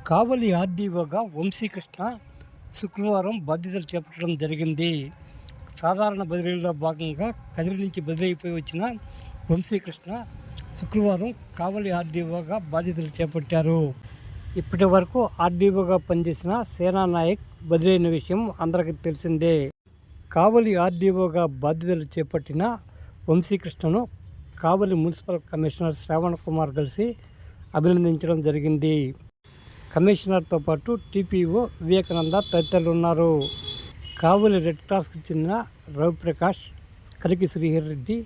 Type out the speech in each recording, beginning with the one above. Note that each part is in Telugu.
కావలి ఆర్డీఓగా వంశీకృష్ణ శుక్రవారం బాధ్యతలు చేపట్టడం జరిగింది. సాధారణ బదిలీలో భాగంగా కదిరి నుంచి బదిలీ అయిపోయి వచ్చిన వంశీకృష్ణ శుక్రవారం కావలి ఆర్డీఓగా బాధ్యతలు చేపట్టారు. ఇప్పటి వరకు ఆర్డీఓగా పనిచేసిన సేనా నాయక్ బదిలీ అయిన విషయం అందరికీ తెలిసిందే. కావలి ఆర్డీఓగా బాధ్యతలు చేపట్టిన వంశీకృష్ణను కావలి మున్సిపల్ కమిషనర్ శ్రావణ్ కుమార్ కలిసి అభినందించడం జరిగింది. కమిషనర్తో పాటు టీపీఓ వివేకానంద తదితరులు ఉన్నారు. కావలి రెడ్ క్రాస్కి చెందిన రవిప్రకాష్, కరికి శ్రీహర్ రెడ్డి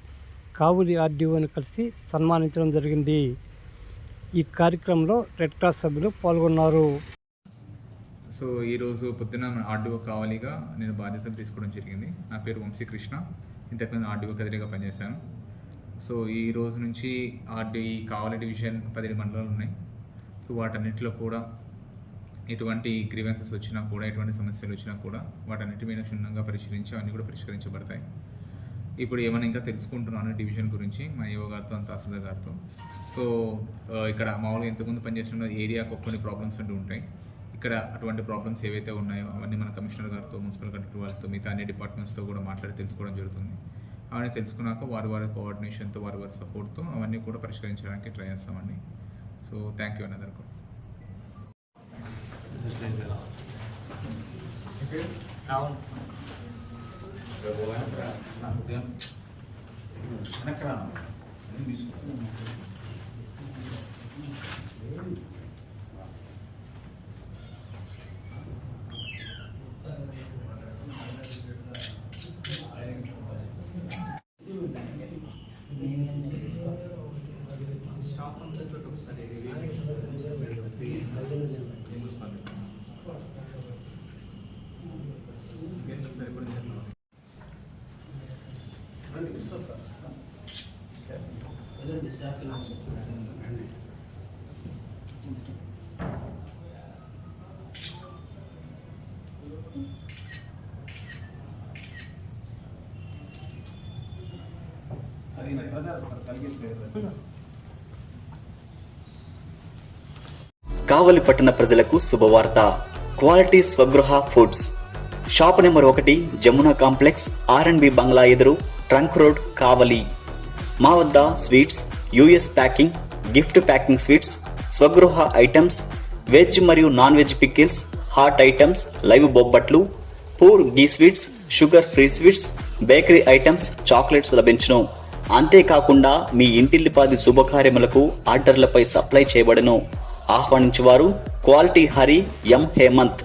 కావలి ఆర్డీఓని కలిసి సన్మానించడం జరిగింది. ఈ కార్యక్రమంలో రెడ్ క్రాస్ సభ్యులు పాల్గొన్నారు. సో ఈరోజు పొద్దున్న ఆర్డీఓ కావలిగా నేను బాధ్యతలు తీసుకోవడం జరిగింది. నా పేరు వంశీకృష్ణ. ఇంతకుముందు ఆర్డీఓ కదిరిగా పనిచేశాను. సో ఈ రోజు నుంచి కావలి డివిజన్ 10 మండలాలు ఉన్నాయి. సో వాటన్నిటిలో కూడా ఎటువంటి గ్రీవెన్సెస్ వచ్చినా కూడా, ఎటువంటి సమస్యలు వచ్చినా కూడా వాటన్నిటి మీద క్షుణ్ణంగా పరిశీలించి అవన్నీ కూడా పరిష్కరించబడతాయి. ఇప్పుడు ఏమైనా ఇంకా తెలుసుకుంటున్నాను డివిజన్ గురించి మా ఏఓ గారితో, తహసీల్దార్ గారితో. సో ఇక్కడ మామూలుగా ఇంతకుముందు పనిచేసిన ఏరియాకు కొన్ని ప్రాబ్లమ్స్ అంటూ ఉంటాయి. ఇక్కడ అటువంటి ప్రాబ్లమ్స్ ఏవైతే ఉన్నాయో అవన్నీ మన కమిషనర్ గారితో, మున్సిపల్ కలెక్టర్ వాళ్ళతో, మిగతా అన్ని డిపార్ట్మెంట్స్తో కూడా మాట్లాడి తెలుసుకోవడం జరుగుతుంది. అవన్నీ తెలుసుకున్నాక వారి కోఆర్డినేషన్తో, వారి సపోర్ట్తో అవన్నీ కూడా పరిష్కరించడానికి ట్రై చేస్తామండి. సో థ్యాంక్ యూ అందరికీ. కావలి పట్టణ ప్రజలకు శుభవార్త. Quality Swagruha foods shop number 1, Jamuna complex, R&B bungalow ఎదురు, ట్రంక్ రోడ్, కావలి. మా వద్ద sweets, US packing, gift packing sweets, Swagruha items, veg మరియు non veg pickles, hot items, live బొబ్బట్లు, pure ghee sweets, sugar free sweets, bakery items, chocolates లభించును. అంతేకాకుండా మీ ఇంటిల్లిపాది శుభకార్యములకు ఆర్డర్లపై సప్లై చేయబడును. ఆహ్వానించేవారు క్వాలిటీ హరి, ఎం హేమంత్.